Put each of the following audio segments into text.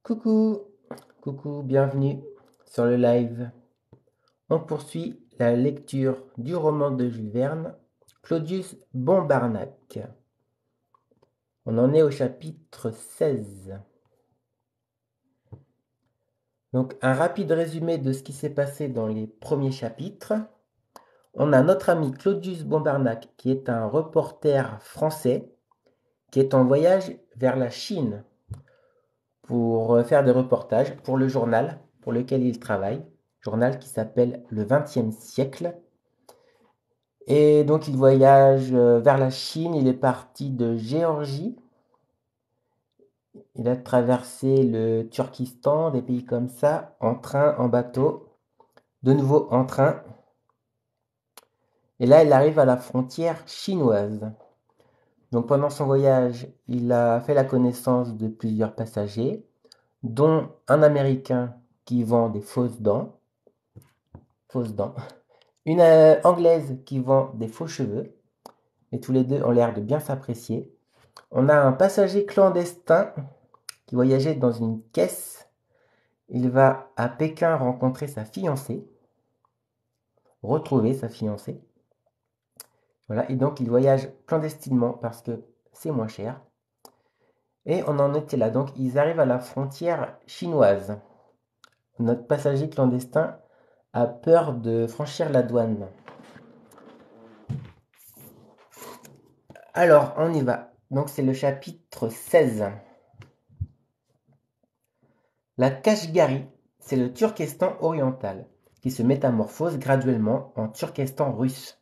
Coucou, coucou, bienvenue sur le live. On poursuit la lecture du roman de Jules Verne, Claudius Bombarnac. On en est au chapitre 16. Donc un rapide résumé de ce qui s'est passé dans les premiers chapitres. On a notre ami Claudius Bombarnac qui est un reporter français qui est en voyage vers la Chine pour faire des reportages pour le journal pour lequel il travaille, journal qui s'appelle Le XXe siècle. Et donc il voyage vers la Chine, il est parti de Géorgie, il a traversé le Turkestan, des pays comme ça, en train, en bateau, de nouveau en train. Et là il arrive à la frontière chinoise. Donc pendant son voyage, il a fait la connaissance de plusieurs passagers, dont un Américain qui vend des fausses dents, une Anglaise qui vend des faux cheveux, et tous les deux ont l'air de bien s'apprécier. On a un passager clandestin qui voyageait dans une caisse. Il va à Pékin rencontrer sa fiancée, retrouver sa fiancée. Voilà, et donc il voyage clandestinement parce que c'est moins cher. Et on en était là, donc ils arrivent à la frontière chinoise. Notre passager clandestin a peur de franchir la douane. Alors, on y va. Donc c'est le chapitre 16. La Kashgarie, c'est le Turkestan oriental, qui se métamorphose graduellement en Turkestan russe.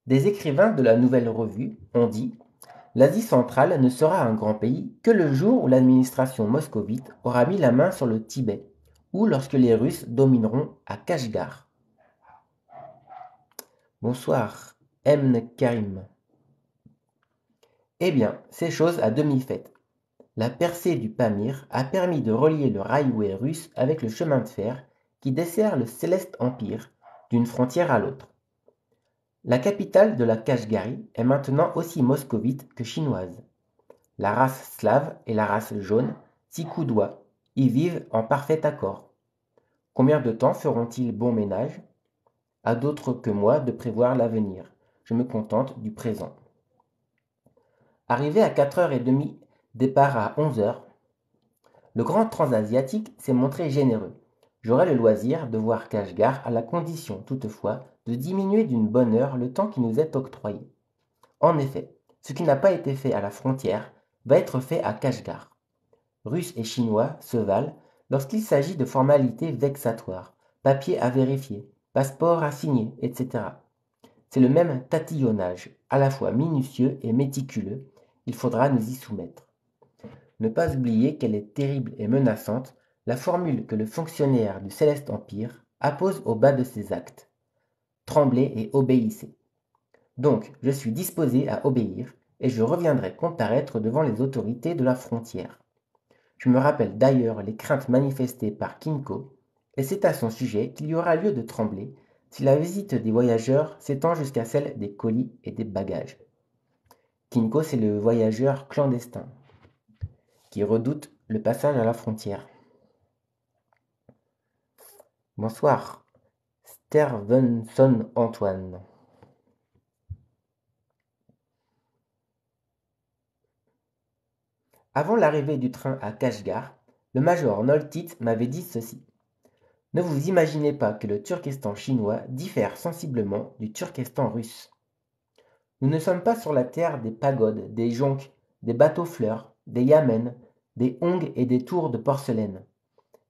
Des écrivains de la Nouvelle Revue ont dit « L'Asie centrale ne sera un grand pays que le jour où l'administration moscovite aura mis la main sur le Tibet, ou lorsque les Russes domineront à Kashgar. » Bonsoir, Emne Karim. Eh bien, c'est chose à demi faite. La percée du Pamir a permis de relier le railway russe avec le chemin de fer qui dessert le céleste empire d'une frontière à l'autre. La capitale de la Kashgarie est maintenant aussi moscovite que chinoise. La race slave et la race jaune s'y coudoient, y vivent en parfait accord. Combien de temps feront-ils bon ménage? À d'autres que moi de prévoir l'avenir. Je me contente du présent. Arrivé à 4h30, départ à 11h, le grand transasiatique s'est montré généreux. J'aurai le loisir de voir Kashgar à la condition, toutefois, de diminuer d'une bonne heure le temps qui nous est octroyé. En effet, ce qui n'a pas été fait à la frontière va être fait à Kashgar. Russes et Chinois se valent lorsqu'il s'agit de formalités vexatoires, papiers à vérifier, passeports à signer, etc. C'est le même tatillonnage, à la fois minutieux et méticuleux, il faudra nous y soumettre. Ne pas oublier qu'elle est terrible et menaçante, la formule que le fonctionnaire du Céleste Empire appose au bas de ses actes. Tremblez et obéissez. Donc, je suis disposé à obéir, et je reviendrai comparaître devant les autorités de la frontière. Je me rappelle d'ailleurs les craintes manifestées par Kinko, et c'est à son sujet qu'il y aura lieu de trembler si la visite des voyageurs s'étend jusqu'à celle des colis et des bagages. Kinko, c'est le voyageur clandestin qui redoute le passage à la frontière. Bonsoir, Stervenson Antoine. Avant l'arrivée du train à Kashgar, le major Noltit m'avait dit ceci. Ne vous imaginez pas que le Turkestan chinois diffère sensiblement du Turkestan russe. Nous ne sommes pas sur la terre des pagodes, des jonques, des bateaux-fleurs, des yamens, des hongs et des tours de porcelaine.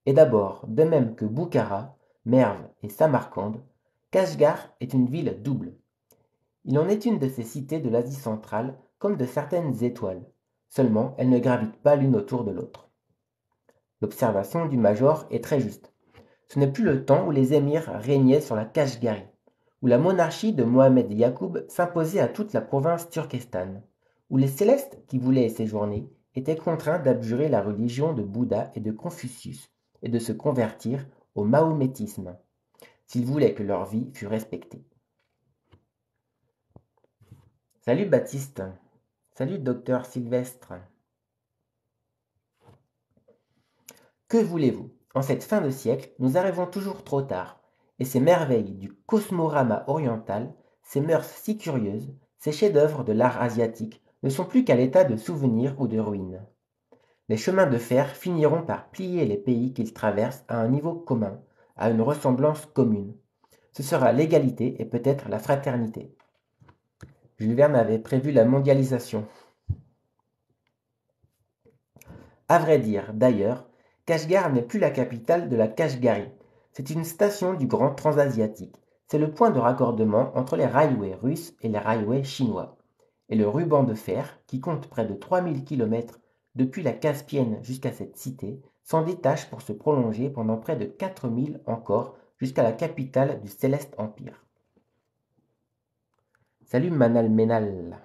Et d'abord, de même que Boukhara, Merv et Samarcande, Kashgar est une ville double. Il en est une de ces cités de l'Asie centrale comme de certaines étoiles. Seulement, elles ne gravitent pas l'une autour de l'autre. L'observation du major est très juste. Ce n'est plus le temps où les émirs régnaient sur la Kashgarie, où la monarchie de Mohamed Yacoub s'imposait à toute la province turkestane, où les célestes qui voulaient y séjourner étaient contraints d'abjurer la religion de Bouddha et de Confucius et de se convertir au mahométisme, s'ils voulaient que leur vie fût respectée. Salut Baptiste. Salut docteur Sylvestre. Que voulez-vous? En cette fin de siècle, nous arrivons toujours trop tard, et ces merveilles du cosmorama oriental, ces mœurs si curieuses, ces chefs-d'œuvre de l'art asiatique, ne sont plus qu'à l'état de souvenirs ou de ruines. Les chemins de fer finiront par plier les pays qu'ils traversent à un niveau commun, à une ressemblance commune. Ce sera l'égalité et peut-être la fraternité. Jules Verne avait prévu la mondialisation. À vrai dire, d'ailleurs, Kashgar n'est plus la capitale de la Kashgarie. C'est une station du Grand Transasiatique. C'est le point de raccordement entre les railways russes et les railways chinois. Et le ruban de fer, qui compte près de 3000 km depuis la Caspienne jusqu'à cette cité, s'en détache pour se prolonger pendant près de 4000 encore jusqu'à la capitale du Céleste Empire. Salut Manal Ménal.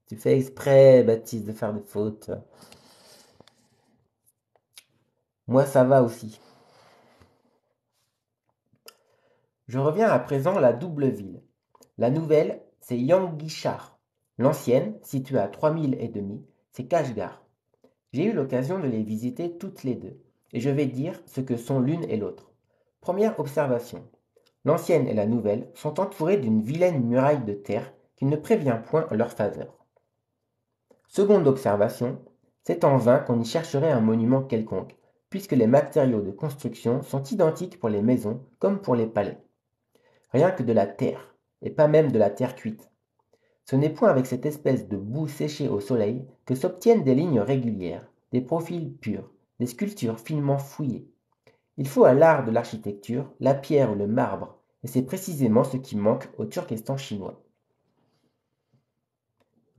Tu fais exprès, Baptiste, de faire des fautes. Moi, ça va aussi. Je reviens à présent à la double ville. La nouvelle, c'est Yanggishar. L'ancienne, située à 3000 et demi, c'est Kashgar. J'ai eu l'occasion de les visiter toutes les deux, et je vais dire ce que sont l'une et l'autre. Première observation. L'ancienne et la nouvelle sont entourées d'une vilaine muraille de terre qui ne prévient point en leur faveur. Seconde observation. C'est en vain qu'on y chercherait un monument quelconque, puisque les matériaux de construction sont identiques pour les maisons comme pour les palais. Rien que de la terre, et pas même de la terre cuite. Ce n'est point avec cette espèce de boue séchée au soleil que s'obtiennent des lignes régulières, des profils purs, des sculptures finement fouillées. Il faut à l'art de l'architecture la pierre ou le marbre, et c'est précisément ce qui manque au Turkestan chinois.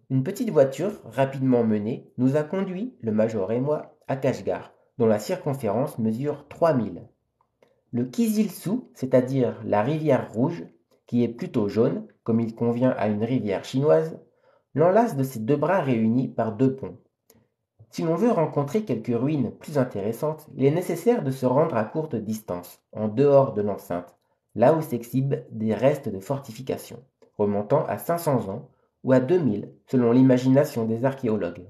Une petite voiture, rapidement menée, nous a conduits, le major et moi, à Kashgar, dont la circonférence mesure 3000. Le Kizilsu, c'est-à-dire la rivière rouge, qui est plutôt jaune, comme il convient à une rivière chinoise, l'enlace de ses deux bras réunis par deux ponts. Si l'on veut rencontrer quelques ruines plus intéressantes, il est nécessaire de se rendre à courte distance, en dehors de l'enceinte, là où s'exhibent des restes de fortifications, remontant à 500 ans ou à 2000 selon l'imagination des archéologues.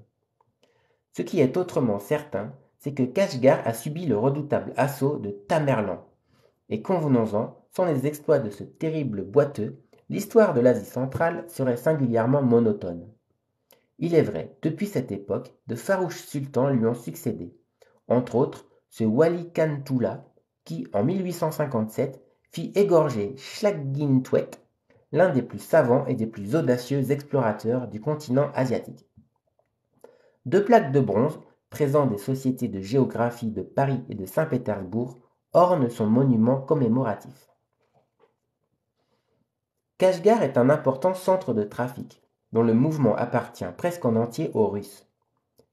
Ce qui est autrement certain, c'est que Kashgar a subi le redoutable assaut de Tamerlan. Et convenons-en, sans les exploits de ce terrible boiteux, l'histoire de l'Asie centrale serait singulièrement monotone. Il est vrai, depuis cette époque, de farouches sultans lui ont succédé, entre autres ce Wali Khan Tula, qui, en 1857, fit égorger Chlagintwet, l'un des plus savants et des plus audacieux explorateurs du continent asiatique. Deux plaques de bronze, présentes des sociétés de géographie de Paris et de Saint-Pétersbourg, ornent son monument commémoratif. Kashgar est un important centre de trafic, dont le mouvement appartient presque en entier aux Russes.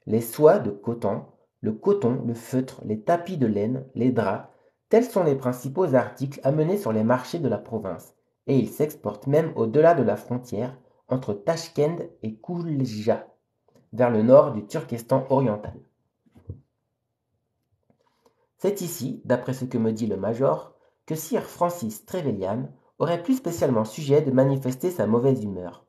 Les soies de coton, le feutre, les tapis de laine, les draps, tels sont les principaux articles amenés sur les marchés de la province, et ils s'exportent même au-delà de la frontière entre Tachkent et Koulja, vers le nord du Turkestan oriental. C'est ici, d'après ce que me dit le major, que Sir Francis Trevelyan aurait plus spécialement sujet de manifester sa mauvaise humeur.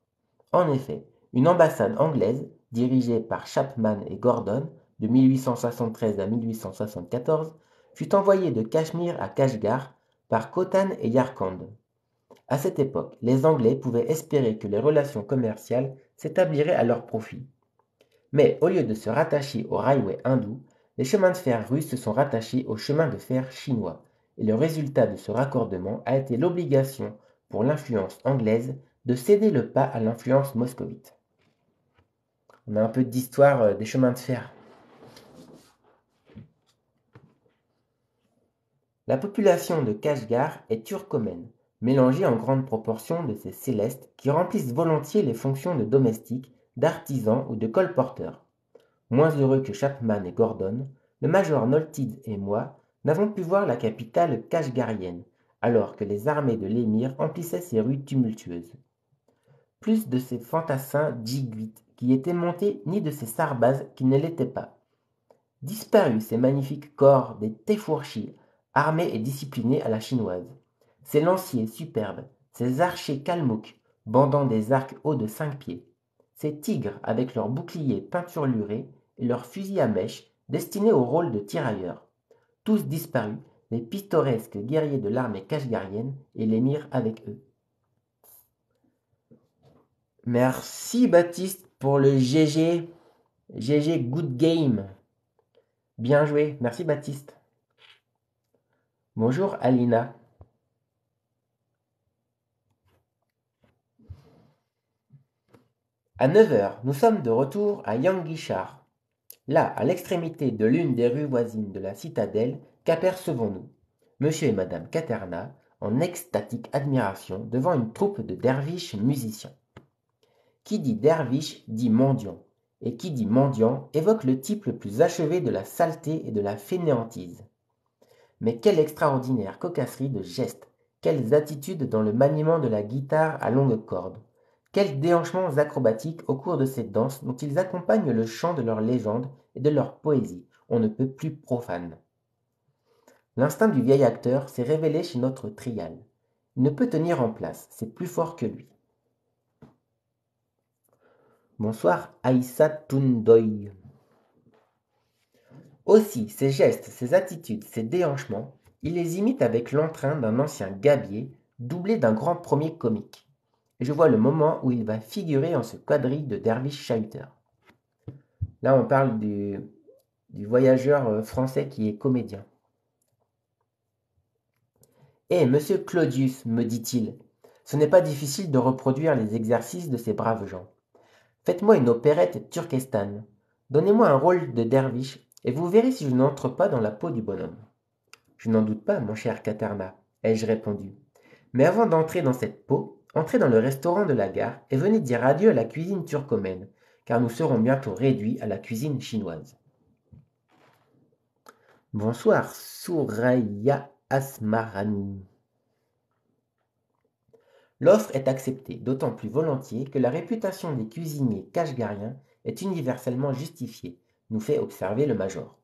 En effet, une ambassade anglaise, dirigée par Chapman et Gordon, de 1873 à 1874, fut envoyée de Cachemire à Kashgar par Khotan et Yarkand. À cette époque, les Anglais pouvaient espérer que les relations commerciales s'établiraient à leur profit. Mais au lieu de se rattacher au railway hindou, les chemins de fer russes se sont rattachés aux chemins de fer chinois, et le résultat de ce raccordement a été l'obligation pour l'influence anglaise de céder le pas à l'influence moscovite. On a un peu d'histoire des chemins de fer. La population de Kashgar est turcomène, mélangée en grande proportion de ces célestes qui remplissent volontiers les fonctions de domestiques, d'artisans ou de colporteurs. Moins heureux que Chapman et Gordon, le major Noltid et moi n'avons pu voir la capitale kashgarienne, alors que les armées de l'émir emplissaient ses rues tumultueuses. Plus de ces fantassins djiguites qui étaient montés, ni de ces sarbazes qui ne l'étaient pas. Disparus ces magnifiques corps des tefourchis, armés et disciplinés à la chinoise. Ces lanciers superbes, ces archers kalmouks, bandant des arcs hauts de 5 pieds. Ces tigres avec leurs boucliers peinturlurés et leurs fusils à mèche destinés au rôle de tirailleurs. Tous disparus, les pittoresques guerriers de l'armée kashgarienne et l'émir avec eux. Merci Baptiste pour le GG. GG Good Game. Bien joué, merci Baptiste. Bonjour Alina. À 9 h, nous sommes de retour à Yanguishar. Là, à l'extrémité de l'une des rues voisines de la citadelle, qu'apercevons-nous? Monsieur et Madame Katerna, en extatique admiration devant une troupe de derviches musiciens. Qui dit derviche dit mendiant, et qui dit mendiant évoque le type le plus achevé de la saleté et de la fainéantise. Mais quelle extraordinaire cocasserie de gestes, quelles attitudes dans le maniement de la guitare à longue corde, quels déhanchements acrobatiques au cours de cette danse dont ils accompagnent le chant de leurs légendes et de leur poésie, on ne peut plus profane. L'instinct du vieil acteur s'est révélé chez notre trial. Il ne peut tenir en place, c'est plus fort que lui. Bonsoir Aïssa Toundoy. Aussi, ses gestes, ses attitudes, ses déhanchements, il les imite avec l'entrain d'un ancien gabier, doublé d'un grand premier comique. Et je vois le moment où il va figurer en ce quadrille de derviches chahuteurs. Là, on parle du voyageur français qui est comédien. Eh, monsieur Claudius, me dit-il, ce n'est pas difficile de reproduire les exercices de ces braves gens. Faites-moi une opérette turkestane. Donnez-moi un rôle de derviche, et vous verrez si je n'entre pas dans la peau du bonhomme. Je n'en doute pas, mon cher Katerna, ai-je répondu. Mais avant d'entrer dans cette peau, entrez dans le restaurant de la gare et venez dire adieu à la cuisine turcomène, car nous serons bientôt réduits à la cuisine chinoise. Bonsoir, Souraya Asmarani. L'offre est acceptée, d'autant plus volontiers que la réputation des cuisiniers kashgariens est universellement justifiée, nous fait observer le major.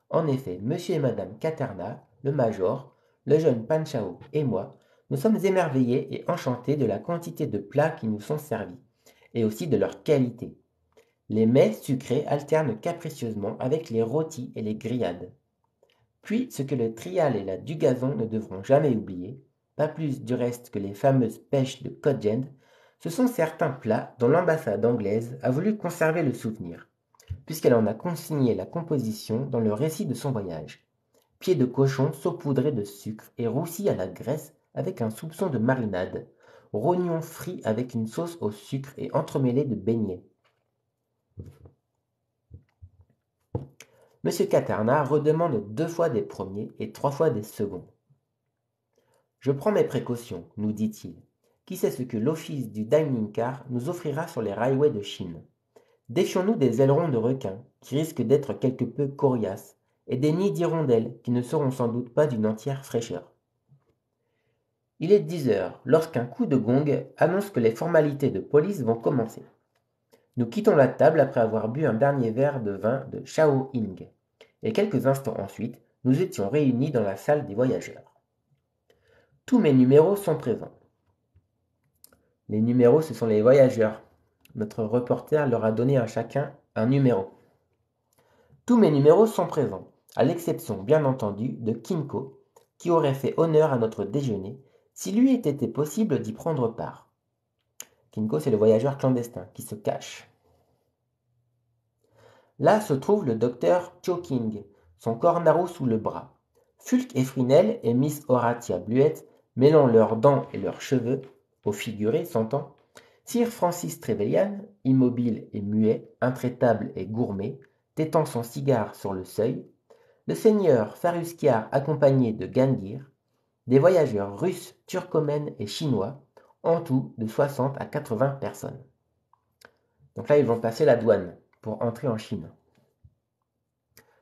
En effet, monsieur et madame Katerna, le major, le jeune Panchao et moi, nous sommes émerveillés et enchantés de la quantité de plats qui nous sont servis, et aussi de leur qualité. Les mets sucrés alternent capricieusement avec les rôtis et les grillades. Puis, ce que le trial et la Dugazon ne devront jamais oublier, pas plus du reste que les fameuses pêches de Codgend, ce sont certains plats dont l'ambassade anglaise a voulu conserver le souvenir, puisqu'elle en a consigné la composition dans le récit de son voyage. Pieds de cochon saupoudrés de sucre et roussis à la graisse avec un soupçon de marinade, rognons frits avec une sauce au sucre et entremêlés de beignets. Monsieur Katerna redemande 2 fois des premiers et 3 fois des seconds. Je prends mes précautions, nous dit-il. Qui sait ce que l'office du dining car nous offrira sur les railways de Chine? Défions-nous des ailerons de requin, qui risquent d'être quelque peu coriaces, et des nids d'hirondelles, qui ne seront sans doute pas d'une entière fraîcheur. Il est 10 heures, lorsqu'un coup de gong annonce que les formalités de police vont commencer. Nous quittons la table après avoir bu un dernier verre de vin de Shao Ying, et quelques instants ensuite, nous étions réunis dans la salle des voyageurs. Tous mes numéros sont présents. Les numéros, ce sont les voyageurs. Notre reporter leur a donné à chacun un numéro. Tous mes numéros sont présents, à l'exception, bien entendu, de Kinko, qui aurait fait honneur à notre déjeuner s'il lui était été possible d'y prendre part. Kinko, c'est le voyageur clandestin qui se cache. Là se trouve le docteur Choking, son cornaro sous le bras. Fulk et Frinel et Miss Horatia Bluette, mêlant leurs dents et leurs cheveux, au figuré s'entend, Sir Francis Trevelyan, immobile et muet, intraitable et gourmet, tétant son cigare sur le seuil, le seigneur Faruskiar accompagné de Gangir, des voyageurs russes, turcomènes et chinois, en tout de 60 à 80 personnes. Donc là, ils vont passer la douane pour entrer en Chine.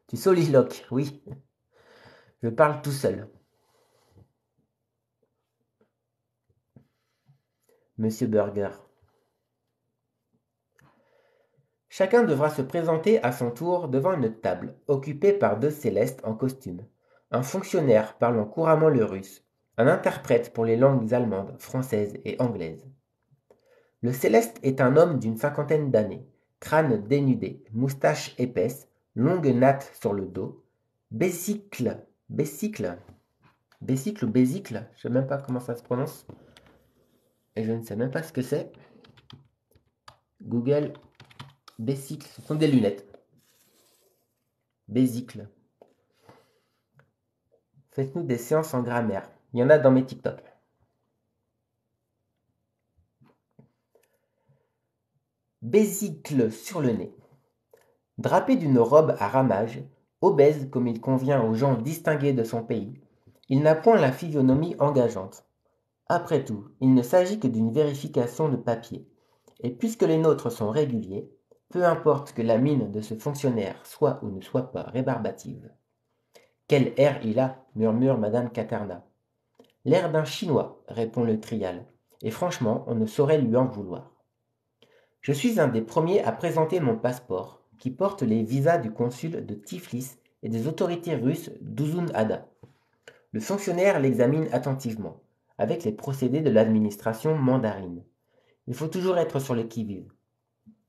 Tu soliloques, oui. Je parle tout seul. Monsieur Burger. Chacun devra se présenter à son tour devant une table, occupée par 2 célestes en costume, un fonctionnaire parlant couramment le russe, un interprète pour les langues allemandes, françaises et anglaises. Le céleste est un homme d'une 50aine d'années, crâne dénudé, moustache épaisse, longue natte sur le dos, bésicle, bésicle, bésicle ou bésicle, je ne sais même pas comment ça se prononce, et je ne sais même pas ce que c'est. Google, bésicle, ce sont des lunettes. Bésicle. Faites-nous des séances en grammaire. Il y en a dans mes TikTok. Bésicle sur le nez. Drapé d'une robe à ramages, obèse comme il convient aux gens distingués de son pays, il n'a point la physionomie engageante. Après tout, il ne s'agit que d'une vérification de papier, et puisque les nôtres sont réguliers, peu importe que la mine de ce fonctionnaire soit ou ne soit pas rébarbative. Quel air il a, murmure madame Catarna. L'air d'un Chinois, répond le Trial, et franchement, on ne saurait lui en vouloir. Je suis un des premiers à présenter mon passeport, qui porte les visas du consul de Tiflis et des autorités russes d'Uzun-Ada. Le fonctionnaire l'examine attentivement, avec les procédés de l'administration mandarine. Il faut toujours être sur le qui-vive.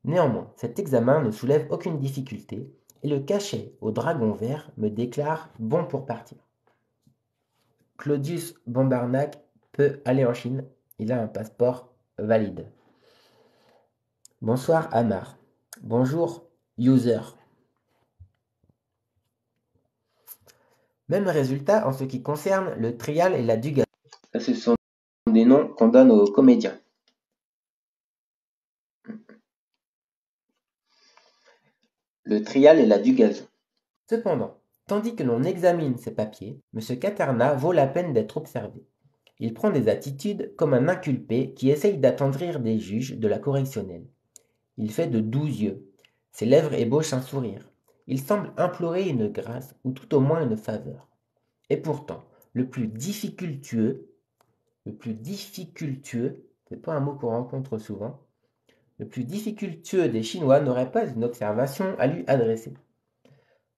Néanmoins, cet examen ne soulève aucune difficulté, et le cachet au dragon vert me déclare bon pour partir. Claudius Bombarnac peut aller en Chine, il a un passeport valide. Bonsoir Amar. Bonjour user. Même résultat en ce qui concerne le trial et la dugasse. Ça, ce sont des noms qu'on donne aux comédiens. Le trial et la dugaison. Cependant, tandis que l'on examine ces papiers, M. Catarna vaut la peine d'être observé. Il prend des attitudes comme un inculpé qui essaye d'attendrir des juges de la correctionnelle. Il fait de doux yeux. Ses lèvres ébauchent un sourire. Il semble implorer une grâce ou tout au moins une faveur. Et pourtant, le plus difficultueux, c'est pas un mot qu'on rencontre souvent, le plus difficultueux des Chinois n'aurait pas une observation à lui adresser.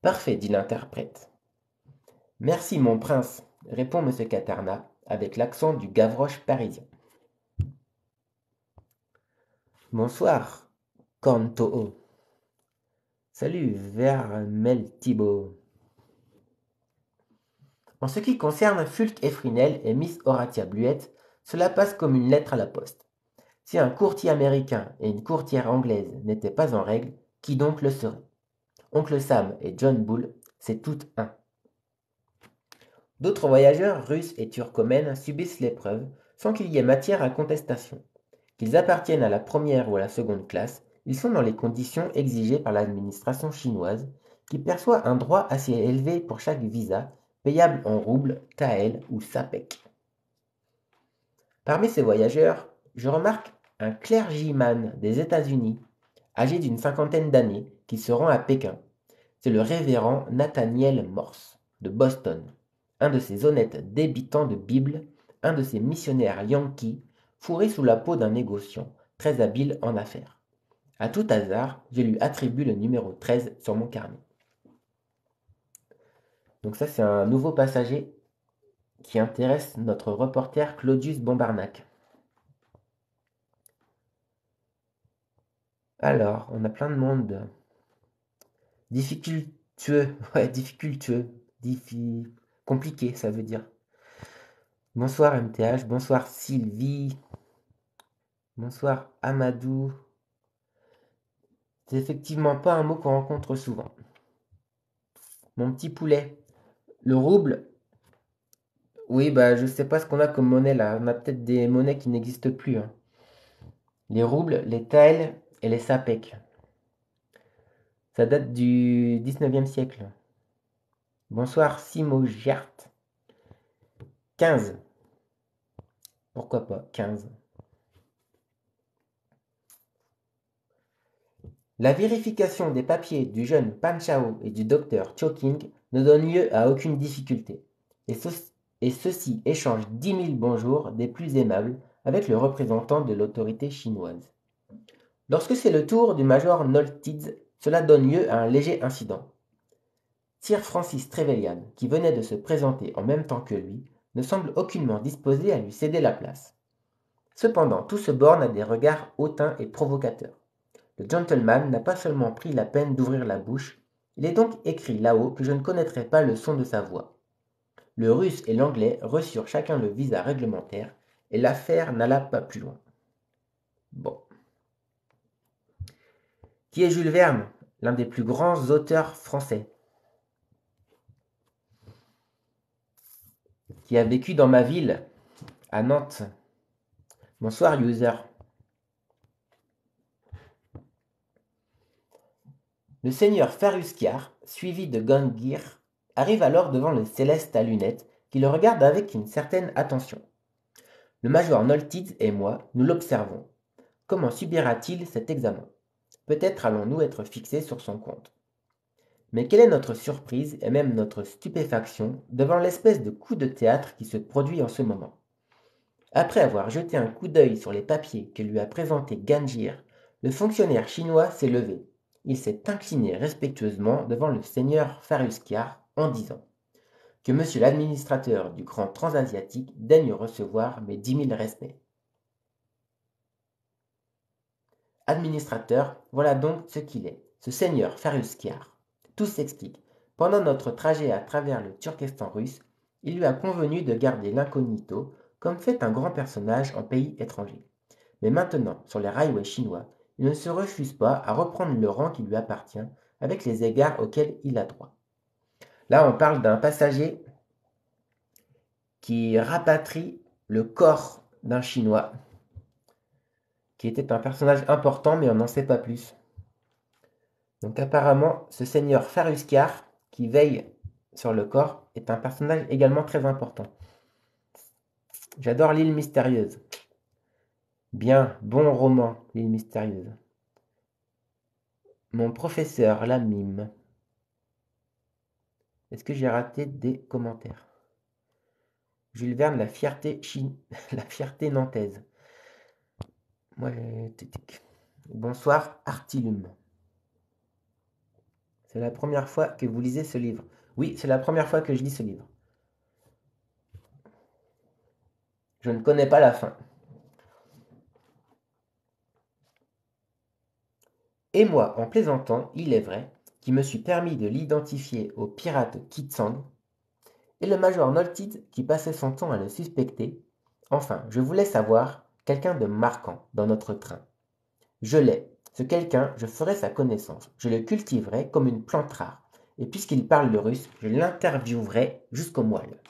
Parfait, dit l'interprète. Merci, mon prince, répond M. Catarna, avec l'accent du Gavroche parisien. Bonsoir, Corne Toho. Salut, Vermel Thibault. En ce qui concerne Fulk Efrinel et Miss Horatia Bluette, cela passe comme une lettre à la poste. Si un courtier américain et une courtière anglaise n'étaient pas en règle, qui donc le serait? Oncle Sam et John Bull, c'est tout un. D'autres voyageurs russes et turcomènes subissent l'épreuve sans qu'il y ait matière à contestation. Qu'ils appartiennent à la première ou à la seconde classe, ils sont dans les conditions exigées par l'administration chinoise, qui perçoit un droit assez élevé pour chaque visa, payable en roubles, taëls ou sapèques. Parmi ces voyageurs, je remarque un clergyman des États-Unis, âgé d'une cinquantaine d'années, qui se rend à Pékin. C'est le révérend Nathaniel Morse, de Boston, un de ces honnêtes débitants de Bible, un de ces missionnaires yankees, fourrés sous la peau d'un négociant, très habile en affaires. À tout hasard, je lui attribue le numéro 13 sur mon carnet. Donc ça, c'est un nouveau passager qui intéresse notre reporter Claudius Bombarnac. Alors, on a plein de monde. Difficultueux, ouais, difficultueux. Compliqué, ça veut dire. Bonsoir MTH, bonsoir Sylvie, bonsoir Amadou. C'est effectivement pas un mot qu'on rencontre souvent. Mon petit poulet. Le rouble. Oui, bah je sais pas ce qu'on a comme monnaie là. On a peut-être des monnaies qui n'existent plus, hein. Les roubles, les taels et les sapèques. Ça date du 19e siècle. Bonsoir Simo Gert. 15. Pourquoi pas 15. La vérification des papiers du jeune Pan Chao et du docteur Choking ne donne lieu à aucune difficulté, et ceux-ci échangent 10 000 bonjours des plus aimables avec le représentant de l'autorité chinoise. Lorsque c'est le tour du major Noltids, cela donne lieu à un léger incident. Sir Francis Trevelyan, qui venait de se présenter en même temps que lui, ne semble aucunement disposé à lui céder la place. Cependant, tout se borne à des regards hautains et provocateurs. Le gentleman n'a pas seulement pris la peine d'ouvrir la bouche, il est donc écrit là-haut que je ne connaîtrai pas le son de sa voix. Le russe et l'anglais reçurent chacun le visa réglementaire, et l'affaire n'alla pas plus loin. Bon. Qui est Jules Verne, l'un des plus grands auteurs français, qui a vécu dans ma ville, à Nantes. Bonsoir, user. Le seigneur Ferusquiar, suivi de Gangir, arrive alors devant le céleste à lunettes, qui le regarde avec une certaine attention. Le major Noltids et moi, nous l'observons. Comment subira-t-il cet examen? Peut-être allons-nous être fixés sur son compte. Mais quelle est notre surprise et même notre stupéfaction devant l'espèce de coup de théâtre qui se produit en ce moment. Après avoir jeté un coup d'œil sur les papiers que lui a présentés Gangir, le fonctionnaire chinois s'est levé. Il s'est incliné respectueusement devant le seigneur Ferusquiar en disant que monsieur l'administrateur du grand transasiatique daigne recevoir mes 10 000 respects. Administrateur, voilà donc ce qu'il est, ce seigneur Ferusquiar. Tout s'explique. Pendant notre trajet à travers le Turkestan russe, il lui a convenu de garder l'incognito, comme fait un grand personnage en pays étranger. Mais maintenant, sur les railways chinois, il ne se refuse pas à reprendre le rang qui lui appartient, avec les égards auxquels il a droit. Là, on parle d'un passager qui rapatrie le corps d'un Chinois, qui était un personnage important, mais on n'en sait pas plus. Donc apparemment, ce seigneur Ferusquiar, qui veille sur le corps, est un personnage également très important. J'adore l'île mystérieuse. Bien, bon roman, l'île mystérieuse. Mon professeur la mime. Est-ce que j'ai raté des commentaires? Jules Verne, la fierté la fierté nantaise. Moi, bonsoir, Artilum. C'est la première fois que vous lisez ce livre. Oui, c'est la première fois que je lis ce livre. Je ne connais pas la fin. Et moi, en plaisantant, il est vrai, qui me suis permis de l'identifier au pirate Kitsang, et le major Noltid qui passait son temps à le suspecter. Enfin, je voulais savoir quelqu'un de marquant dans notre train. Je l'ai. Ce quelqu'un, je ferai sa connaissance. Je le cultiverai comme une plante rare. Et puisqu'il parle le russe, je l'interviewerai jusqu'au moelle.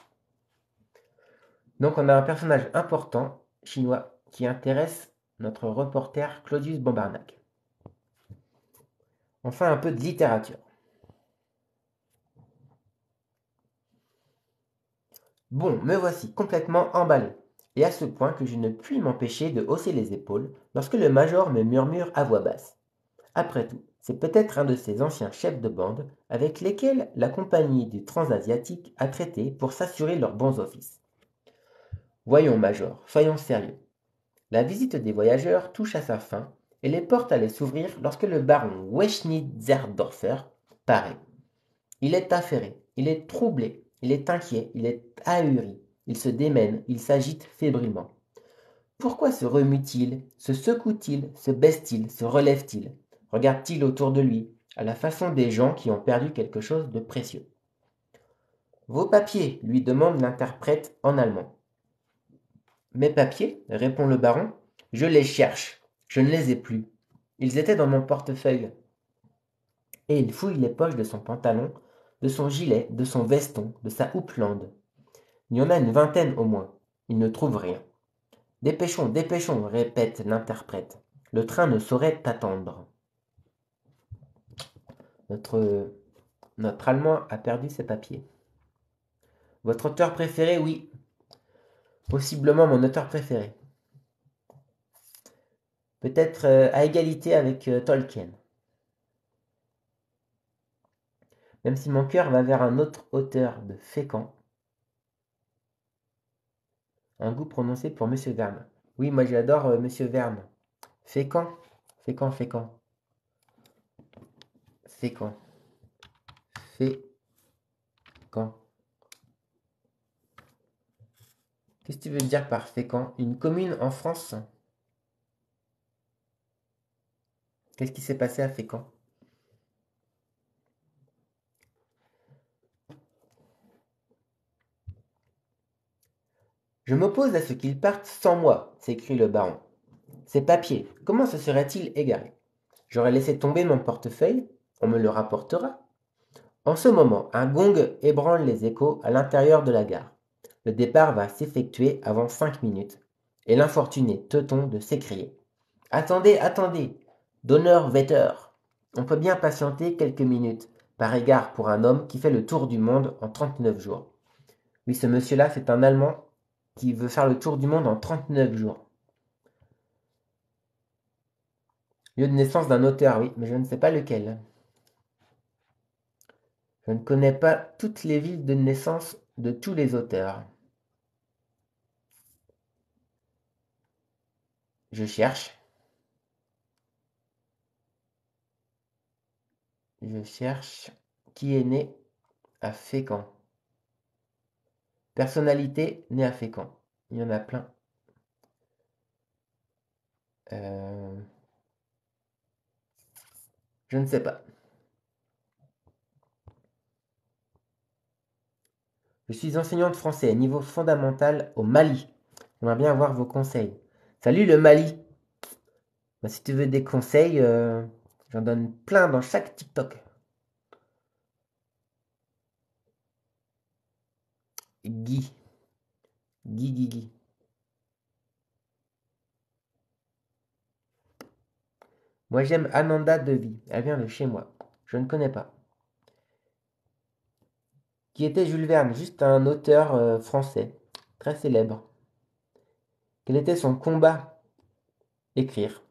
Donc on a un personnage important, chinois, qui intéresse notre reporter Claudius Bombarnac. Enfin un peu de littérature. Bon, me voici complètement emballé, et à ce point que je ne puis m'empêcher de hausser les épaules lorsque le major me murmure à voix basse. Après tout, c'est peut-être un de ces anciens chefs de bande avec lesquels la compagnie du Transasiatique a traité pour s'assurer leurs bons offices. Voyons, major, soyons sérieux. La visite des voyageurs touche à sa fin, et les portes allaient s'ouvrir lorsque le baron Weschnitzerdorfer paraît. Il est affairé, il est troublé, il est inquiet, il est ahuri, il se démène, il s'agite fébrilement. Pourquoi se remue-t-il, se secoue-t-il, se baisse-t-il, se relève-t-il? Regarde-t-il autour de lui, à la façon des gens qui ont perdu quelque chose de précieux? Vos papiers, lui demande l'interprète en allemand. Mes papiers, répond le baron, je les cherche, je ne les ai plus. Ils étaient dans mon portefeuille. Et il fouille les poches de son pantalon, de son gilet, de son veston, de sa houppelande. Il y en a une vingtaine au moins. Il ne trouve rien. Dépêchons, dépêchons, répète l'interprète. Le train ne saurait attendre. Notre Allemand a perdu ses papiers. Votre auteur préféré? Oui. Possiblement mon auteur préféré. Peut-être à égalité avec Tolkien. Même si mon cœur va vers un autre auteur de Fécamp. Un goût prononcé pour Monsieur Verne. Oui, moi j'adore Monsieur Verne. Fécamp. Fécamp, Fécamp. Fécamp. Fécamp. Qu'est-ce que tu veux dire par Fécamp? Une commune en France? Qu'est-ce qui s'est passé à Fécamp? Je m'oppose à ce qu'ils partent sans moi, s'écrie le baron. Ces papiers, comment se seraient-ils égarés? J'aurais laissé tomber mon portefeuille, on me le rapportera. En ce moment, un gong ébranle les échos à l'intérieur de la gare. Le départ va s'effectuer avant 5 minutes, et l'infortuné teuton de s'écrier. Attendez, attendez, Donner Wetter. On peut bien patienter quelques minutes, par égard pour un homme qui fait le tour du monde en 39 jours. Oui, ce monsieur-là, c'est un Allemand qui veut faire le tour du monde en 39 jours. Lieu de naissance d'un auteur, oui, mais je ne sais pas lequel. Je ne connais pas toutes les villes de naissance de tous les auteurs. Je cherche. Je cherche. Qui est né à Fécamp? Personnalité née à Fécamp. Il y en a plein. Euh, je ne sais pas. Je suis enseignant de français niveau fondamental au Mali. J'aimerais bien avoir vos conseils. Salut le Mali. Bah, si tu veux des conseils, j'en donne plein dans chaque TikTok. Guy. Guy, Guy, Guy. Moi j'aime Ananda Devi. Elle vient de chez moi. Je ne connais pas. Qui était Jules Verne? Juste un auteur français. Très célèbre. Quel était son combat? Écrire.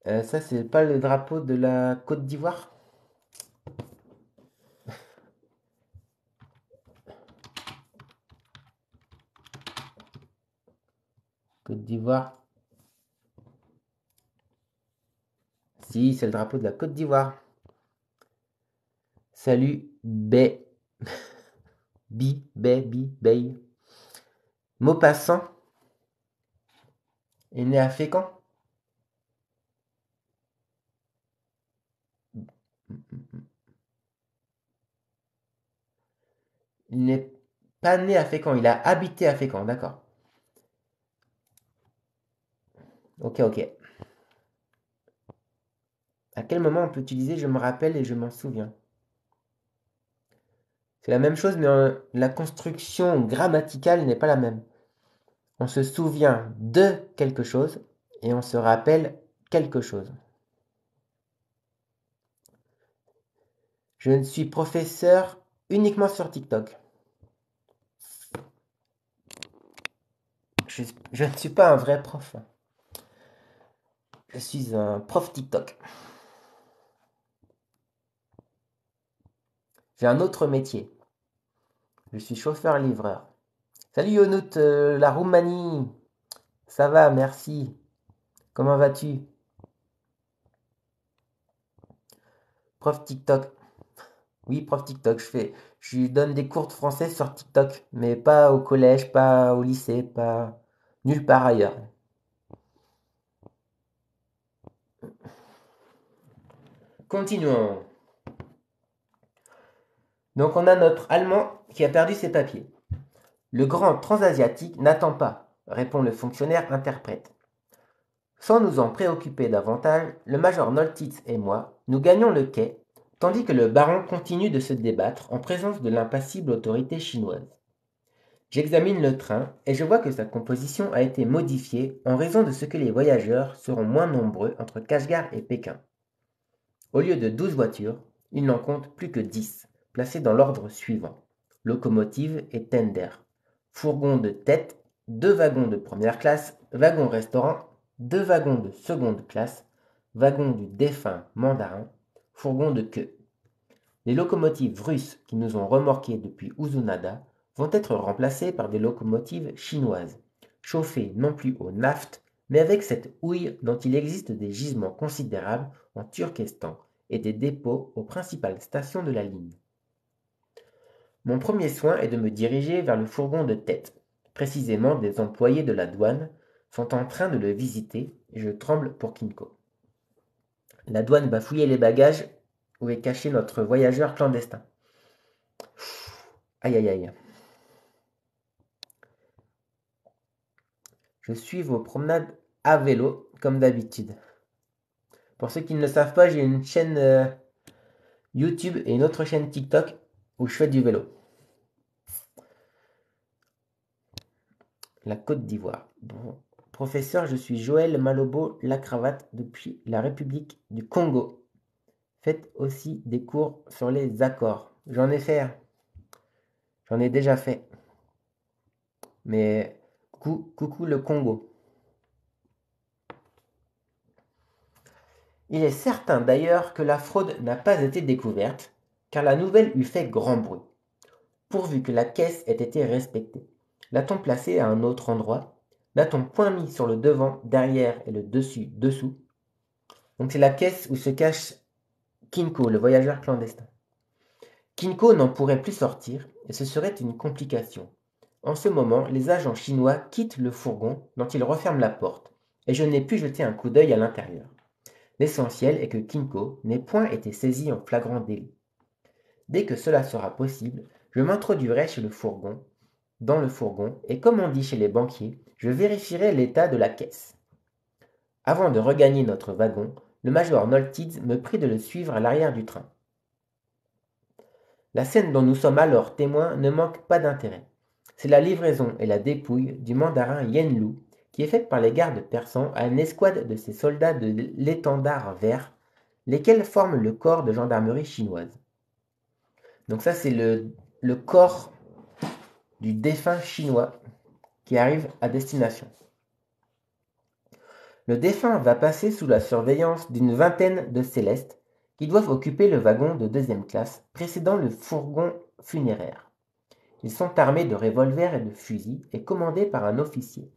Ça, c'est pas le drapeau de la Côte d'Ivoire? Côte d'Ivoire. Si, c'est le drapeau de la Côte d'Ivoire. Salut, Bay. Bay. Maupassant est né à Fécamp. Il n'est pas né à Fécamp, il a habité à Fécamp, d'accord. Ok, ok. À quel moment on peut utiliser je me rappelle et je m'en souviens? C'est la même chose, mais la construction grammaticale n'est pas la même. On se souvient de quelque chose et on se rappelle quelque chose. Je ne suis professeur uniquement sur TikTok. Je ne suis pas un vrai prof. Je suis un prof TikTok. J'ai un autre métier. Je suis chauffeur-livreur. Salut Yonout, la Roumanie. Ça va, merci. Comment vas-tu? Prof TikTok. Oui, prof TikTok. Je donne des cours de français sur TikTok, mais pas au collège, pas au lycée, pas nulle part ailleurs. Continuons. Donc on a notre Allemand qui a perdu ses papiers. Le grand transasiatique n'attend pas, répond le fonctionnaire interprète. Sans nous en préoccuper davantage, le major Noltitz et moi, nous gagnons le quai, tandis que le baron continue de se débattre en présence de l'impassible autorité chinoise. J'examine le train et je vois que sa composition a été modifiée en raison de ce que les voyageurs seront moins nombreux entre Kashgar et Pékin. Au lieu de 12 voitures, il n'en compte plus que 10, placées dans l'ordre suivant: locomotive et tender, fourgon de tête, 2 wagons de première classe, wagon restaurant, 2 wagons de seconde classe, wagon du défunt mandarin, fourgon de queue. Les locomotives russes qui nous ont remorqués depuis Uzunada vont être remplacées par des locomotives chinoises, chauffées non plus au naphte, mais avec cette houille dont il existe des gisements considérables en Turkestan et des dépôts aux principales stations de la ligne. Mon premier soin est de me diriger vers le fourgon de tête, précisément des employés de la douane, sont en train de le visiter et je tremble pour Kinko. La douane va fouiller les bagages où est caché notre voyageur clandestin. Aïe aïe aïe. Je suis vos promenades à vélo, comme d'habitude. Pour ceux qui ne le savent pas, j'ai une chaîne YouTube et une autre chaîne TikTok où je fais du vélo. La Côte d'Ivoire. Bon. Professeur, je suis Joël Malobo Lacravate depuis la République du Congo. Faites aussi des cours sur les accords. J'en ai fait. J'en ai déjà fait. Mais coucou le Congo. Il est certain d'ailleurs que la fraude n'a pas été découverte, car la nouvelle eût fait grand bruit. Pourvu que la caisse ait été respectée. L'a-t-on placée à un autre endroit? N'a-t-on point mis sur le devant, derrière et le dessus, dessous? Donc c'est la caisse où se cache Kinko, le voyageur clandestin. Kinko n'en pourrait plus sortir, et ce serait une complication. En ce moment, les agents chinois quittent le fourgon dont ils referment la porte, et je n'ai pu jeter un coup d'œil à l'intérieur. L'essentiel est que Kinko n'ait point été saisi en flagrant délit. Dès que cela sera possible, je m'introduirai dans le fourgon, et comme on dit chez les banquiers, je vérifierai l'état de la caisse. Avant de regagner notre wagon, le major Noltids me prie de le suivre à l'arrière du train. La scène dont nous sommes alors témoins ne manque pas d'intérêt. C'est la livraison et la dépouille du mandarin Yen Lu, qui est faite par les gardes persans à une escouade de ces soldats de l'étendard vert, lesquels forment le corps de gendarmerie chinoise. Donc ça, c'est le corps du défunt chinois qui arrive à destination. Le défunt va passer sous la surveillance d'une vingtaine de célestes qui doivent occuper le wagon de deuxième classe précédant le fourgon funéraire. Ils sont armés de revolvers et de fusils et commandés par un officier.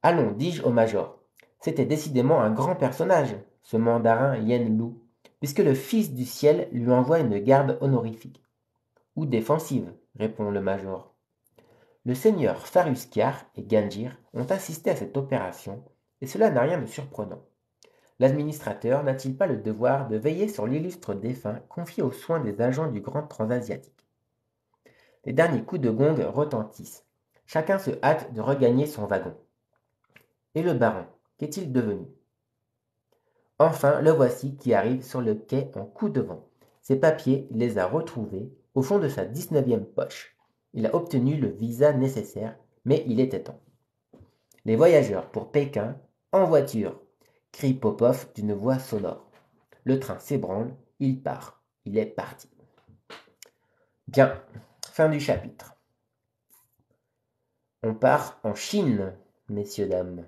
Allons, dis-je au major, c'était décidément un grand personnage, ce mandarin Yen Lu, puisque le fils du ciel lui envoie une garde honorifique. Ou défensive, répond le major. Le seigneur Faruscar et Ganjir ont assisté à cette opération, et cela n'a rien de surprenant. L'administrateur n'a-t-il pas le devoir de veiller sur l'illustre défunt confié aux soins des agents du Grand Transasiatique? Les derniers coups de gong retentissent. Chacun se hâte de regagner son wagon. Et le baron, qu'est-il devenu? Enfin, le voici qui arrive sur le quai en coup de vent. Ses papiers, il les a retrouvés au fond de sa 19e poche. Il a obtenu le visa nécessaire, mais il était temps. Les voyageurs pour Pékin, en voiture, crie Popov d'une voix sonore. Le train s'ébranle, il part. Il est parti. Bien, fin du chapitre. On part en Chine, messieurs, dames.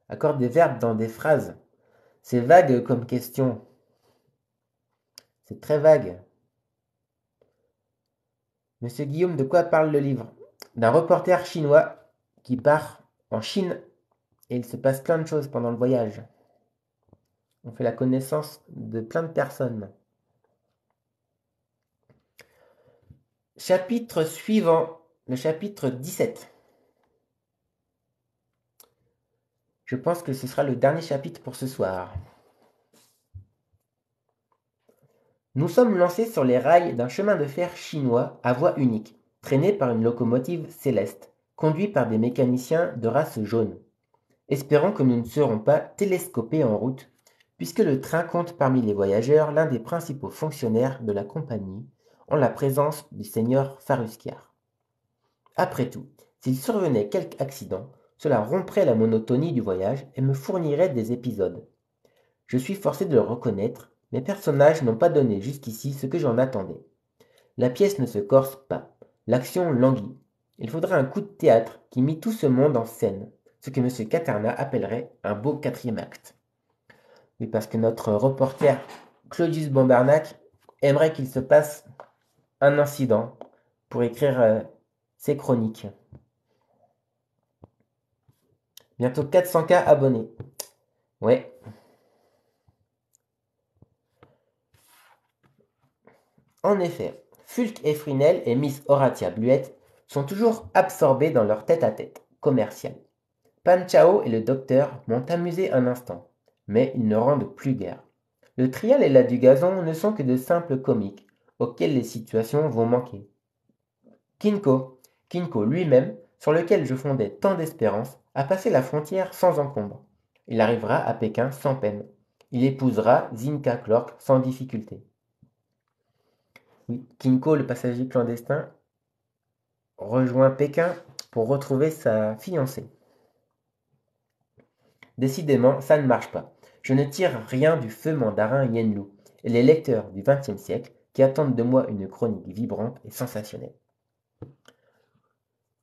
Accorde des verbes dans des phrases. C'est vague comme question. C'est très vague. Monsieur Guillaume, de quoi parle le livre? D'un reporter chinois qui part en Chine et il se passe plein de choses pendant le voyage. On fait la connaissance de plein de personnes. Chapitre suivant, le chapitre 17. Je pense que ce sera le dernier chapitre pour ce soir. Nous sommes lancés sur les rails d'un chemin de fer chinois à voie unique, traîné par une locomotive céleste, conduit par des mécaniciens de race jaune. Espérons que nous ne serons pas télescopés en route, puisque le train compte parmi les voyageurs l'un des principaux fonctionnaires de la compagnie, en la présence du seigneur Faruscar. Après tout, s'il survenait quelque accident, cela romprait la monotonie du voyage et me fournirait des épisodes. Je suis forcé de le reconnaître, mes personnages n'ont pas donné jusqu'ici ce que j'en attendais. La pièce ne se corse pas, l'action languit. Il faudrait un coup de théâtre qui mit tout ce monde en scène, ce que M. Caterna appellerait un beau quatrième acte. Oui, parce que notre reporter Claudius Bombarnac aimerait qu'il se passe un incident pour écrire ses chroniques. Bientôt 400K abonnés. Ouais. En effet, Fulk et Frinel et Miss Horatia Bluette sont toujours absorbés dans leur tête-à-tête. commercial. Pan Chao et le docteur m'ont amusé un instant, mais ils ne rendent plus guère. Le trial et la du gazon ne sont que de simples comiques, auxquels les situations vont manquer. Kinko lui-même, sur lequel je fondais tant d'espérance, a passé la frontière sans encombre. Il arrivera à Pékin sans peine. Il épousera Zinka Clark sans difficulté. Oui, Kinko, le passager clandestin, rejoint Pékin pour retrouver sa fiancée. Décidément, ça ne marche pas. Je ne tire rien du feu mandarin Yenlu et les lecteurs du XXe siècle qui attendent de moi une chronique vibrante et sensationnelle.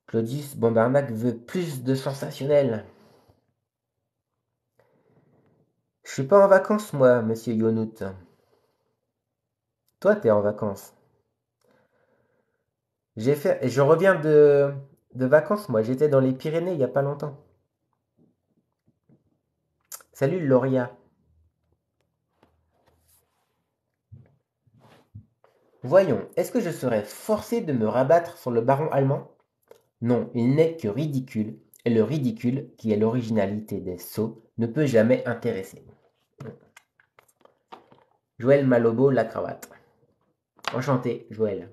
Claudius Bombarnac veut plus de sensationnel. Je suis pas en vacances, moi, monsieur Yonout. Toi, t'es en vacances. Je reviens de vacances, moi. J'étais dans les Pyrénées il y a pas longtemps. Salut, Lauria. Voyons, est-ce que je serais forcé de me rabattre sur le baron allemand? Non, il n'est que ridicule, et le ridicule, qui est l'originalité des sots, ne peut jamais intéresser. Joël Malobo, la cravate. Enchanté, Joël.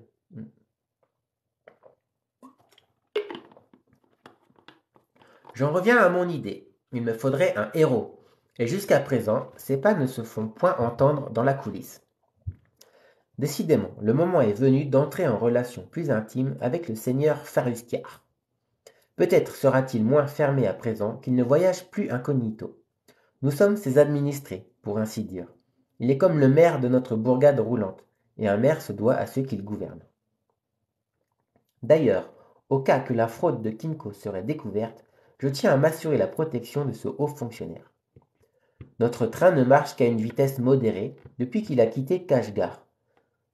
J'en reviens à mon idée. Il me faudrait un héros. Et jusqu'à présent, ces pas ne se font point entendre dans la coulisse. Décidément, le moment est venu d'entrer en relation plus intime avec le seigneur Farusquiar. Peut-être sera-t-il moins fermé à présent qu'il ne voyage plus incognito. Nous sommes ses administrés, pour ainsi dire. Il est comme le maire de notre bourgade roulante, et un maire se doit à ceux qu'il gouverne. D'ailleurs, au cas que la fraude de Kinko serait découverte, je tiens à m'assurer la protection de ce haut fonctionnaire. Notre train ne marche qu'à une vitesse modérée depuis qu'il a quitté Kashgar.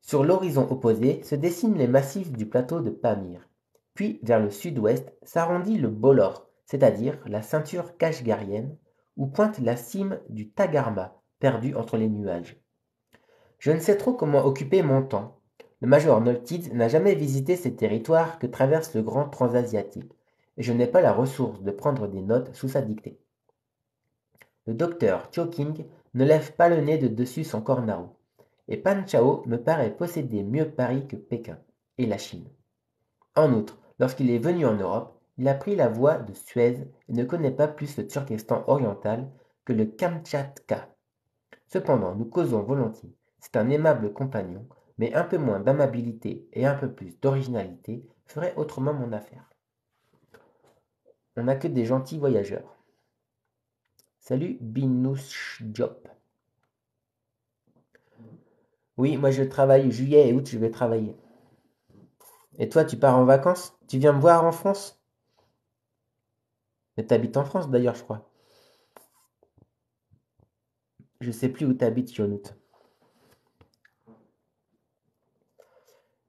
Sur l'horizon opposé se dessinent les massifs du plateau de Pamir. Puis, vers le sud-ouest, s'arrondit le Bolor, c'est-à-dire la ceinture kashgarienne, où pointe la cime du Tagarma, perdu entre les nuages. Je ne sais trop comment occuper mon temps. Le major Noltitz n'a jamais visité ces territoires que traverse le grand transasiatique, et je n'ai pas la ressource de prendre des notes sous sa dictée. Le docteur Choking ne lève pas le nez de dessus son cornaro, et Pan Chao me paraît posséder mieux Paris que Pékin, et la Chine. En outre, lorsqu'il est venu en Europe, il a pris la voie de Suez et ne connaît pas plus le Turkestan oriental que le Kamtchatka. Cependant, nous causons volontiers. C'est un aimable compagnon, mais un peu moins d'amabilité et un peu plus d'originalité ferait autrement mon affaire. On n'a que des gentils voyageurs. Salut Binouche Diop. Oui, moi je travaille juillet et août, je vais travailler. Et toi, tu pars en vacances? Tu viens me voir en France? Mais t'habites en France d'ailleurs, je crois. Je sais plus où t'habites, Yonout.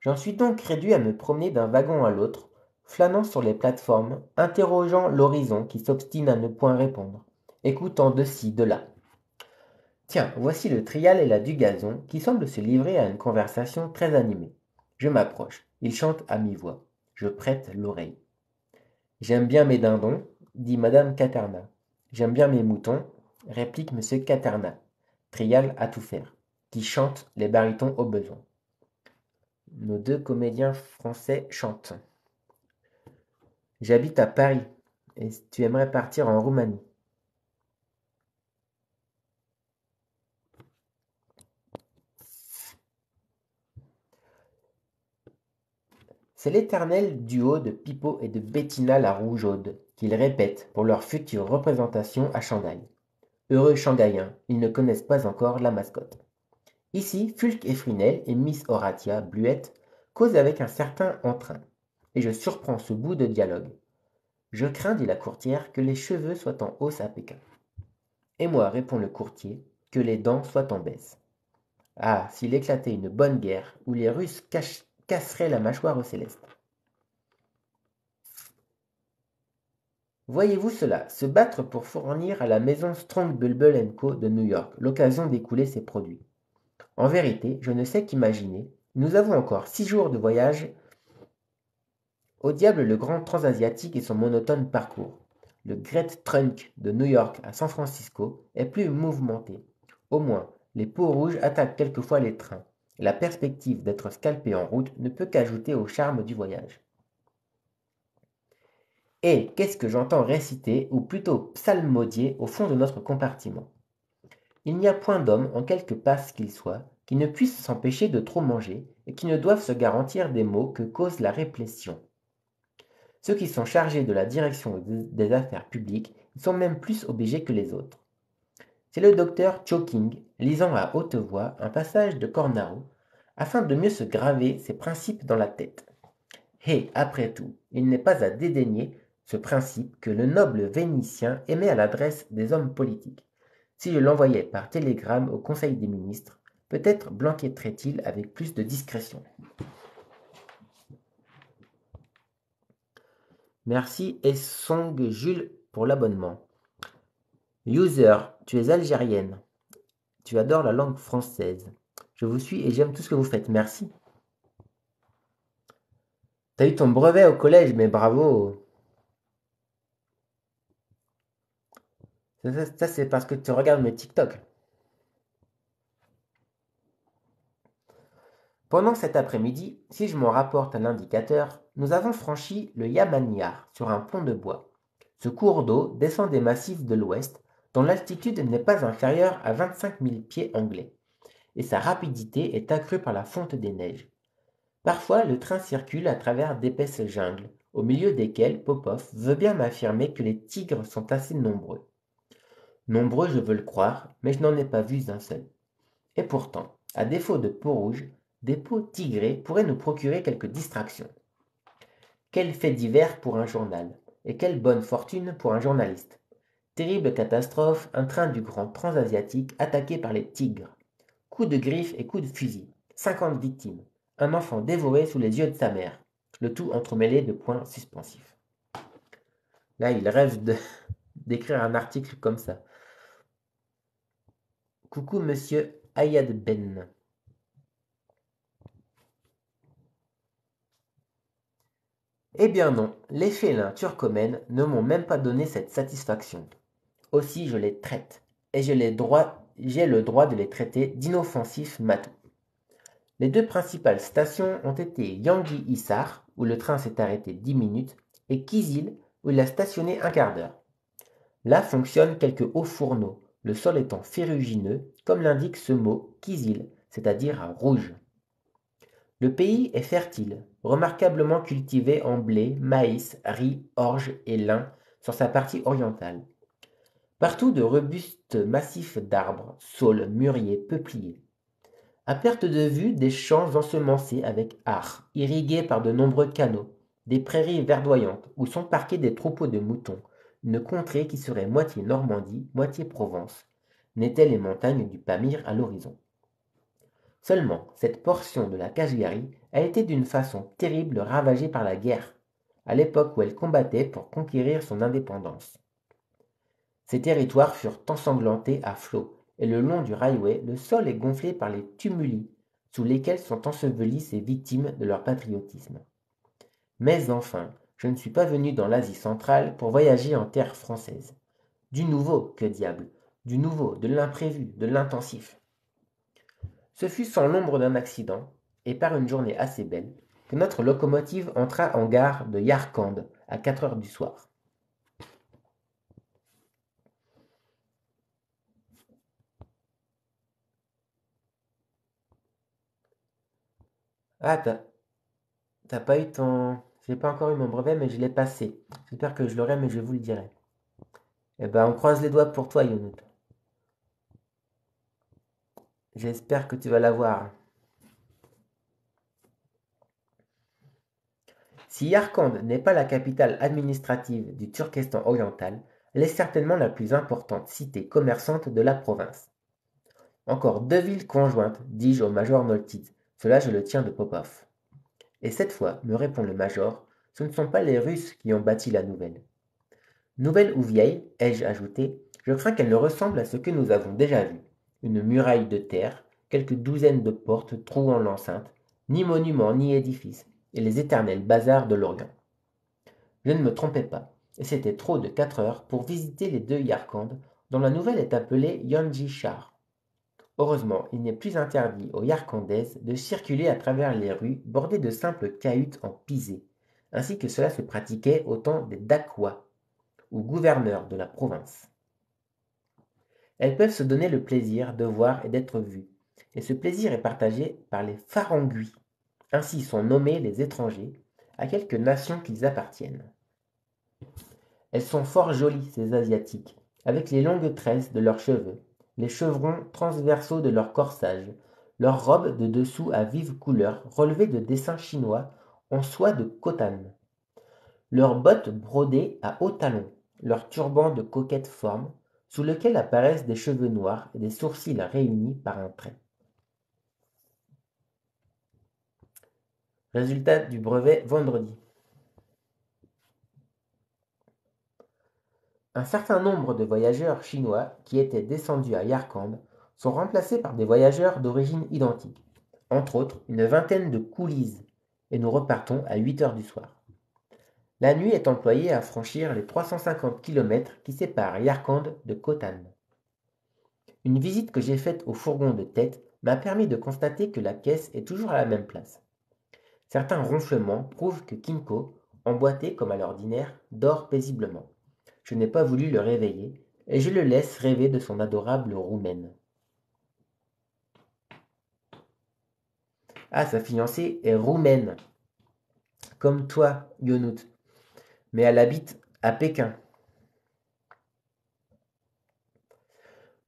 J'en suis donc réduit à me promener d'un wagon à l'autre, flânant sur les plateformes, interrogeant l'horizon qui s'obstine à ne point répondre, écoutant de ci, de là. Tiens, voici le trial et la du gazon qui semblent se livrer à une conversation très animée. Je m'approche. Ils chantent à mi-voix. Je prête l'oreille. J'aime bien mes dindons, dit madame Caterna. J'aime bien mes moutons, réplique monsieur Caterna. Trial à tout faire, qui chante les barytons au besoin. Nos deux comédiens français chantent. J'habite à Paris, et tu aimerais partir en Roumanie. C'est l'éternel duo de Pipo et de Bettina la Rougeaude qu'ils répètent pour leur future représentation à Shanghai. Heureux Shanghaïens, ils ne connaissent pas encore la mascotte. Ici, Fulk et Frinel et Miss Horatia Bluette causent avec un certain entrain, et je surprends ce bout de dialogue. Je crains, dit la courtière, que les cheveux soient en hausse à Pékin. Et moi, répond le courtier, que les dents soient en baisse. Ah, s'il éclatait une bonne guerre, où les Russes casseraient la mâchoire aux Célestes. Voyez-vous cela, se battre pour fournir à la maison Strong Bulbul Co. de New York l'occasion d'écouler ses produits. En vérité, je ne sais qu'imaginer. Nous avons encore 6 jours de voyage Au diable le grand transasiatique et son monotone parcours. Le Great Trunk de New York à San Francisco est plus mouvementé. Au moins, les peaux rouges attaquent quelquefois les trains, et la perspective d'être scalpé en route ne peut qu'ajouter au charme du voyage. Et qu'est-ce que j'entends réciter, ou plutôt psalmodier, au fond de notre compartiment? Il n'y a point d'homme, en quelque passe qu'il soit, qui ne puisse s'empêcher de trop manger, et qui ne doive se garantir des maux que cause la réplétion. Ceux qui sont chargés de la direction des affaires publiques y sont même plus obligés que les autres. C'est le docteur Choking, lisant à haute voix un passage de Cornaro, afin de mieux se graver ses principes dans la tête. Et, après tout, il n'est pas à dédaigner ce principe que le noble Vénitien émet à l'adresse des hommes politiques. Si je l'envoyais par télégramme au Conseil des ministres, peut-être blanquetterait-il avec plus de discrétion. Merci Essong Jules pour l'abonnement. User, tu es algérienne. Tu adores la langue française. Je vous suis et j'aime tout ce que vous faites. Merci. T'as eu ton brevet au collège, mais bravo. Ça, c'est parce que tu regardes mes TikTok. Pendant cet après-midi, si je m'en rapporte à l'indicateur, nous avons franchi le Yamaniar sur un pont de bois. Ce cours d'eau descend des massifs de l'ouest, dont l'altitude n'est pas inférieure à 25 000 pieds anglais, et sa rapidité est accrue par la fonte des neiges. Parfois, le train circule à travers d'épaisses jungles, au milieu desquelles Popov veut bien m'affirmer que les tigres sont assez nombreux. Nombreux, je veux le croire, mais je n'en ai pas vu un seul. Et pourtant, à défaut de peau rouge, des peaux tigrées pourraient nous procurer quelques distractions. Quel fait divers pour un journal, et quelle bonne fortune pour un journaliste. Terrible catastrophe, un train du grand transasiatique attaqué par les tigres. Coups de griffes et coups de fusil. 50 victimes. Un enfant dévoré sous les yeux de sa mère. Le tout entremêlé de points suspensifs. Là, il rêve d'écrire un article comme ça. Coucou monsieur Ayad Ben. Eh bien non, les félins turcomènes ne m'ont même pas donné cette satisfaction. Aussi je les traite, et j'ai le droit de les traiter d'inoffensifs matous. Les deux principales stations ont été Yangui-Issar, où le train s'est arrêté 10 minutes, et Kizil, où il a stationné un quart d'heure. Là fonctionnent quelques hauts fourneaux, le sol étant ferrugineux, comme l'indique ce mot Kizil, c'est-à-dire rouge. Le pays est fertile, remarquablement cultivé en blé, maïs, riz, orge et lin sur sa partie orientale. Partout de robustes massifs d'arbres, saules, mûriers, peupliers. À perte de vue, des champs ensemencés avec art, irrigués par de nombreux canaux, des prairies verdoyantes où sont parqués des troupeaux de moutons, une contrée qui serait moitié Normandie, moitié Provence, n'étaient les montagnes du Pamir à l'horizon. Seulement, cette portion de la Cache-Gary a été d'une façon terrible ravagée par la guerre, à l'époque où elle combattait pour conquérir son indépendance. Ces territoires furent ensanglantés à flot, et le long du railway, le sol est gonflé par les tumuli sous lesquels sont ensevelies ces victimes de leur patriotisme. Mais enfin, je ne suis pas venu dans l'Asie centrale pour voyager en terre française. Du nouveau, que diable, du nouveau, de l'imprévu, de l'intensif. Ce fut sans l'ombre d'un accident, et par une journée assez belle, que notre locomotive entra en gare de Yarkand à 4 heures du soir. Ah, t'as pas eu ton... J'ai pas encore eu mon brevet, mais je l'ai passé. J'espère que je l'aurai, mais je vous le dirai. Eh ben, on croise les doigts pour toi, Younous. J'espère que tu vas l'avoir. Si Yarkand n'est pas la capitale administrative du Turkestan oriental, elle est certainement la plus importante cité commerçante de la province. Encore 2 villes conjointes, dis-je au major Noltitz. Cela je le tiens de Popov. Et cette fois, me répond le major, ce ne sont pas les Russes qui ont bâti la nouvelle. Nouvelle ou vieille, ai-je ajouté, je crains qu'elle ne ressemble à ce que nous avons déjà vu. Une muraille de terre, quelques douzaines de portes trouant l'enceinte, ni monument ni édifice, et les éternels bazars de l'Orient. Je ne me trompais pas, et c'était trop de 4 heures pour visiter les 2 Yarkand, dont la nouvelle est appelée Yonji-Char. Heureusement, il n'est plus interdit aux Yarkandaises de circuler à travers les rues bordées de simples cahutes en pisé, ainsi que cela se pratiquait au temps des Dakhwa, ou gouverneurs de la province. Elles peuvent se donner le plaisir de voir et d'être vues, et ce plaisir est partagé par les Faranguis, ainsi sont nommés les étrangers, à quelque nation qu'ils appartiennent. Elles sont fort jolies, ces Asiatiques, avec les longues tresses de leurs cheveux, les chevrons transversaux de leur corsage, leurs robes de dessous à vives couleurs relevées de dessins chinois en soie de khotane, leurs bottes brodées à hauts talons, leurs turbans de coquette forme, sous lequel apparaissent des cheveux noirs et des sourcils réunis par un trait. Résultat du brevet vendredi. Un certain nombre de voyageurs chinois qui étaient descendus à Yarkand sont remplacés par des voyageurs d'origine identique, entre autres une vingtaine de coolies, et nous repartons à 8 heures du soir. La nuit est employée à franchir les 350 kilomètres qui séparent Yarkand de Khotan. Une visite que j'ai faite au fourgon de tête m'a permis de constater que la caisse est toujours à la même place. Certains ronflements prouvent que Kinko, emboîté comme à l'ordinaire, dort paisiblement. Je n'ai pas voulu le réveiller, et je le laisse rêver de son adorable roumaine. Ah, sa fiancée est roumaine, comme toi, Yonout, mais elle habite à Pékin.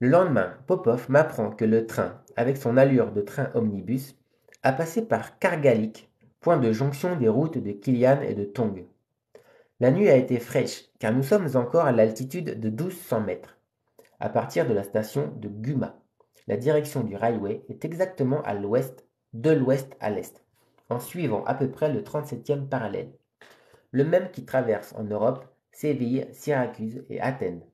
Le lendemain, Popov m'apprend que le train, avec son allure de train omnibus, a passé par Kargalik, point de jonction des routes de Kilian et de Tong. La nuit a été fraîche, car nous sommes encore à l'altitude de 1200 mètres, à partir de la station de Guma. La direction du railway est exactement à l'ouest, de l'ouest à l'est, en suivant à peu près le 37e parallèle, le même qui traverse en Europe Séville, Syracuse et Athènes.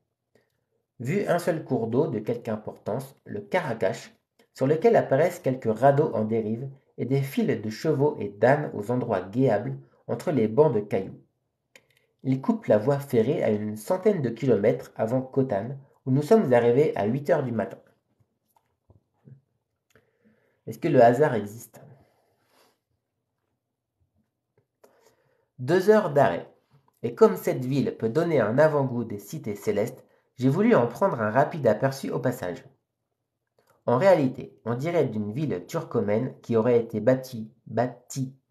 Vu un seul cours d'eau de quelque importance, le Karakash, sur lequel apparaissent quelques radeaux en dérive et des files de chevaux et d'ânes aux endroits guéables entre les bancs de cailloux. Il coupe la voie ferrée à une centaine de kilomètres avant Khotan, où nous sommes arrivés à 8 heures du matin. Est-ce que le hasard existe? 2 heures d'arrêt. Et comme cette ville peut donner un avant-goût des cités célestes, j'ai voulu en prendre un rapide aperçu au passage. En réalité, on dirait d'une ville turcomène qui aurait été bâtie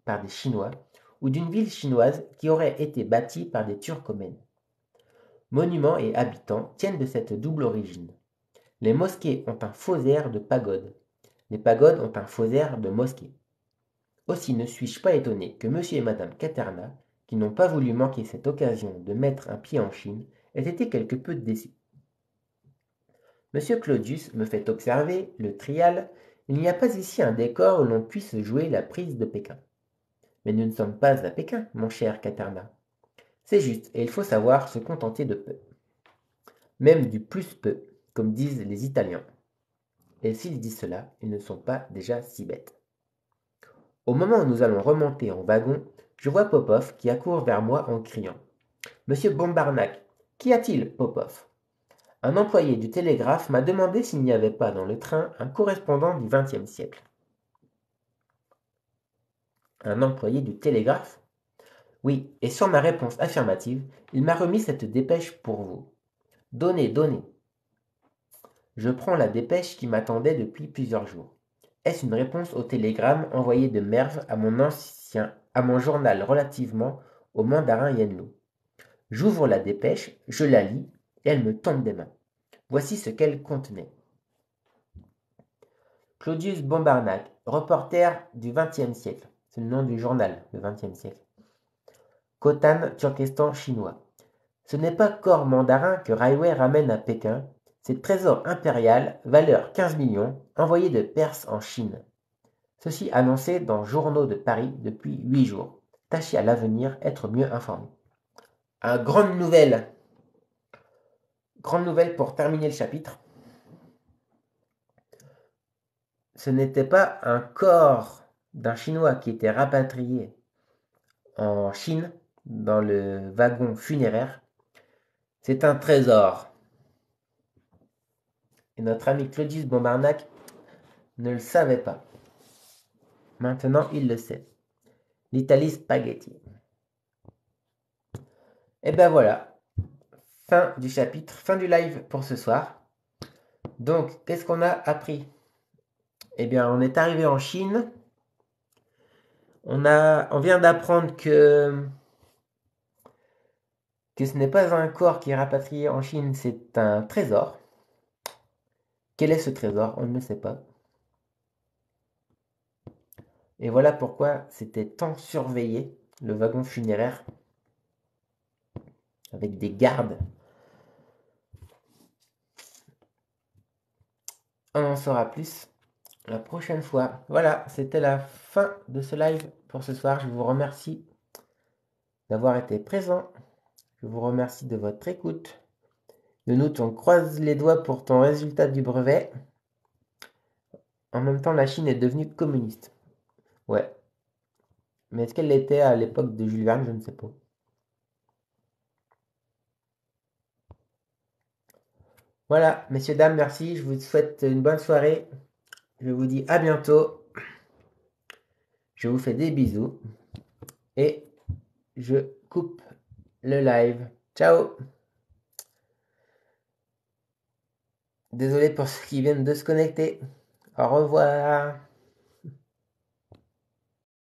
par des Chinois, ou d'une ville chinoise qui aurait été bâtie par des turcomènes. Monuments et habitants tiennent de cette double origine. Les mosquées ont un faux air de pagode. Les pagodes ont un faux air de mosquée. Aussi ne suis-je pas étonné que monsieur et madame Caterna, qui n'ont pas voulu manquer cette occasion de mettre un pied en Chine, aient été quelque peu déçus. Monsieur Claudius me fait observer, le trial, il n'y a pas ici un décor où l'on puisse jouer la prise de Pékin. Mais nous ne sommes pas à Pékin, mon cher Caterna. C'est juste, et il faut savoir se contenter de peu. Même du plus peu, comme disent les Italiens. Et s'ils disent cela, ils ne sont pas déjà si bêtes. Au moment où nous allons remonter en wagon, je vois Popov qui accourt vers moi en criant. Monsieur Bombarnac, qu'y a-t-il, Popov? Un employé du télégraphe m'a demandé s'il n'y avait pas dans le train un correspondant du XXe siècle. Un employé du télégraphe? Oui, et sur ma réponse affirmative, il m'a remis cette dépêche pour vous. Donnez, donnez. Je prends la dépêche qui m'attendait depuis plusieurs jours. Est-ce une réponse au télégramme envoyé de Merv à mon journal relativement au mandarin Yenlo? J'ouvre la dépêche, je la lis, et elle me tombe des mains. Voici ce qu'elle contenait. Claudius Bombarnac, reporter du XXe siècle. C'est le nom du journal, le XXe siècle. Khotan, Turkestan chinois. Ce n'est pas corps mandarin que Railway ramène à Pékin, c'est trésor impérial, valeur 15 millions, envoyé de Perse en Chine. Ceci annoncé dans Journaux de Paris depuis 8 jours. Tâchez à l'avenir être mieux informé. Grande nouvelle. Grande nouvelle pour terminer le chapitre. Ce n'était pas un corps d'un Chinois qui était rapatrié en Chine dans le wagon funéraire, c'est un trésor. Et notre ami Claudius Bombarnac ne le savait pas. Maintenant, il le sait. L'Italie spaghetti. Et ben voilà, fin du chapitre, fin du live pour ce soir. Donc, qu'est-ce qu'on a appris? Eh bien, on est arrivé en Chine. On vient d'apprendre que ce n'est pas un corps qui est rapatrié en Chine, c'est un trésor. Quel est ce trésor? On ne le sait pas. Et voilà pourquoi c'était tant surveillé, le wagon funéraire, avec des gardes. On en saura plus la prochaine fois. Voilà, c'était la fin de ce live pour ce soir. Je vous remercie d'avoir été présent. Je vous remercie de votre écoute. Nous, on croise les doigts pour ton résultat du brevet. En même temps, la Chine est devenue communiste. Ouais. Mais est-ce qu'elle l'était à l'époque de Jules Verne? Je ne sais pas. Voilà, messieurs, dames, merci. Je vous souhaite une bonne soirée. Je vous dis à bientôt. Je vous fais des bisous. Et je coupe le live. Ciao! Désolé pour ceux qui viennent de se connecter. Au revoir.